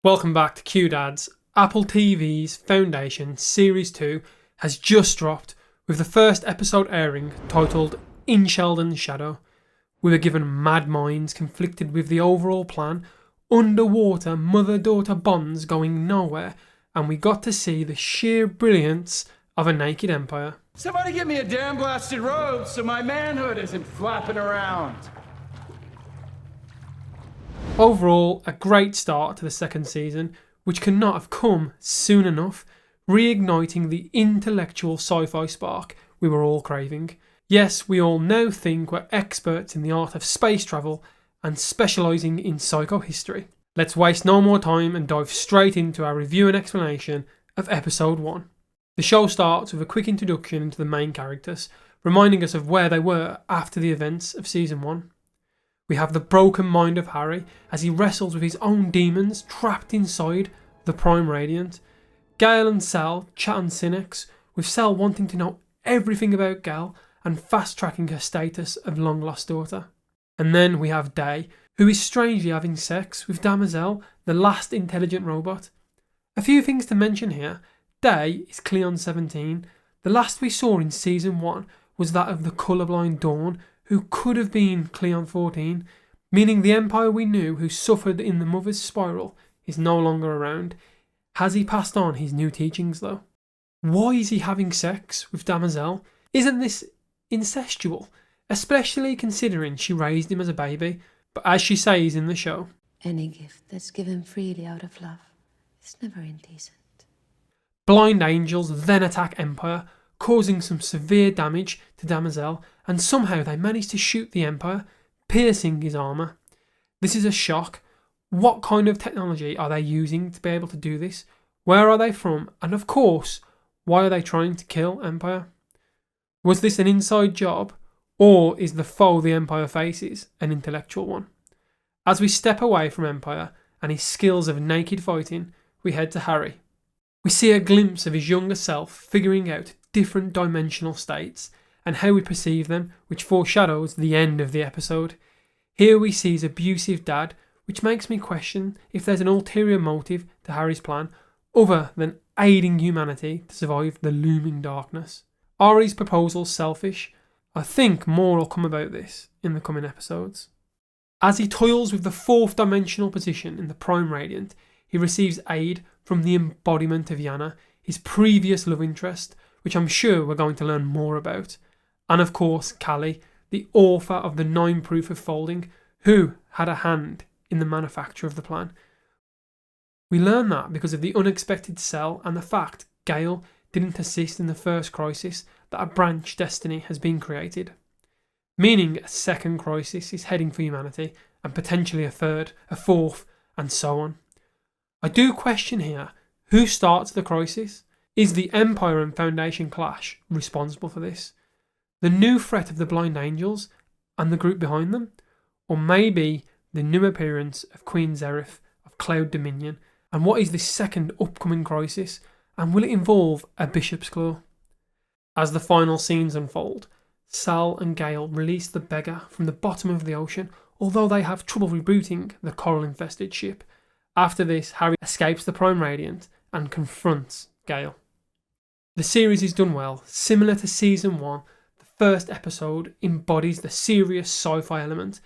Welcome back to QDads. Apple TV's Foundation Series 2 has just dropped, with the first episode airing titled In Sheldon's Shadow. We were given mad minds conflicted with the overall plan, underwater mother-daughter bonds going nowhere, and we got to see the sheer brilliance of a naked empire. Somebody give me a damn blasted robe so my manhood isn't flapping around. Overall, a great start to the second season, which could not have come soon enough, reigniting the intellectual sci-fi spark we were all craving. Yes, we all now think we're experts in the art of space travel and specialising in psychohistory. Let's waste no more time and dive straight into our review and explanation of episode 1. The show starts with a quick introduction into the main characters, reminding us of where they were after the events of season 1. We have the broken mind of Harry as he wrestles with his own demons trapped inside the Prime Radiant. Gaal and Sal chat on Synex, with Sal wanting to know everything about Gaal and fast-tracking her status of long-lost daughter. And then we have Day, who is strangely having sex with Damosel, the last intelligent robot. A few things to mention here. Day is Cleon 17. The last we saw in season 1 was that of the colourblind Dawn, who could have been Cleon 14, meaning the Empire we knew who suffered in the Mother's Spiral is no longer around. Has he passed on his new teachings though? Why is he having sex with Damosel? Isn't this incestual? Especially considering she raised him as a baby, but as she says in the show, any gift that's given freely out of love is never indecent. Blind angels then attack Empire, causing some severe damage to Damosel, and somehow they manage to shoot the Empire, piercing his armour. This is a shock. What kind of technology are they using to be able to do this? Where are they from? And of course, why are they trying to kill Empire? Was this an inside job, or is the foe the Empire faces an intellectual one? As we step away from Empire and his skills of naked fighting, we head to Harry. We see a glimpse of his younger self figuring out different dimensional states and how we perceive them, which foreshadows the end of the episode. Here we see his abusive dad, which makes me question if there's an ulterior motive to Harry's plan other than aiding humanity to survive the looming darkness. Are his proposals selfish? I think more will come about this in the coming episodes. As he toils with the fourth dimensional position in the Prime Radiant, he receives aid from the embodiment of Yana, his previous love interest, which I'm sure we're going to learn more about. And of course, Callie, the author of the 9 Proof of Folding, who had a hand in the manufacture of the plan. We learn that because of the unexpected Cell and the fact Gaal didn't assist in the first crisis, that a branch destiny has been created. Meaning a second crisis is heading for humanity, and potentially a third, a fourth, and so on. I do question here, who starts the crisis? Is the Empire and Foundation clash responsible for this? The new threat of the Blind Angels and the group behind them? Or maybe the new appearance of Queen Zereth of Cloud Dominion? And what is this second upcoming crisis? And will it involve a Bishop's Claw? As the final scenes unfold, Sal and Gaal release the beggar from the bottom of the ocean, although they have trouble rebooting the coral-infested ship. After this, Harry escapes the Prime Radiant and confronts Gaal. The series is done well. Similar to season 1, the first episode embodies the serious sci-fi element,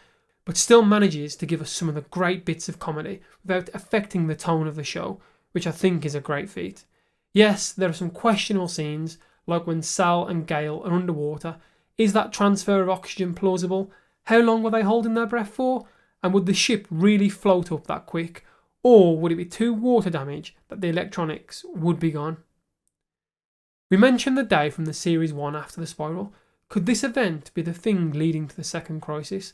but still manages to give us some of the great bits of comedy without affecting the tone of the show, which I think is a great feat. Yes, there are some questionable scenes, like when Sal and Gaal are underwater. Is that transfer of oxygen plausible? How long were they holding their breath for? And would the ship really float up that quick? Or would it be too water damage that the electronics would be gone? We mentioned the day from the Series 1 after the spiral. Could this event be the thing leading to the second crisis?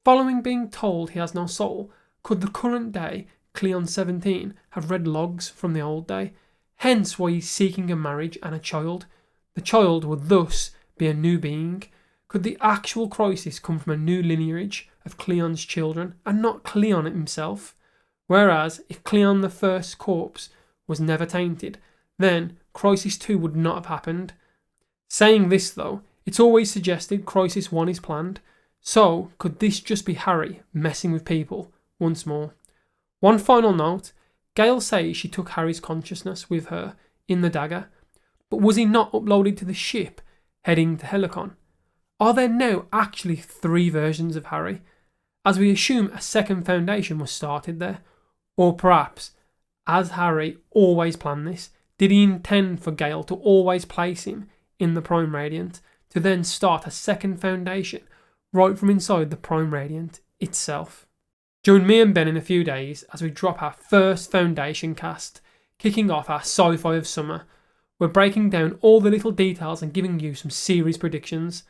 Following being told he has no soul, could the current day, Cleon 17, have read logs from the old day? Hence why he's seeking a marriage and a child. The child would thus be a new being. Could the actual crisis come from a new lineage of Cleon's children and not Cleon himself? Whereas, if Cleon the First's corpse was never tainted, then Crisis 2 would not have happened. Saying this though, it's always suggested Crisis 1 is planned, so could this just be Harry messing with people once more? One final note, Gaal says she took Harry's consciousness with her in the dagger, but was he not uploaded to the ship heading to Helicon? Are there now actually 3 versions of Harry, as we assume a second Foundation was started there? Or perhaps, as Harry always planned this, did he intend for Gaal to always place him in the Prime Radiant, to then start a second Foundation right from inside the Prime Radiant itself? Join me and Ben in a few days as we drop our first Foundation cast, kicking off our sci-fi of summer. We're breaking down all the little details and giving you some series predictions.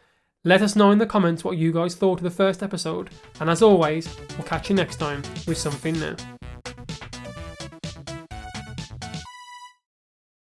Let us know in the comments what you guys thought of the first episode, and as always, we'll catch you next time with something new.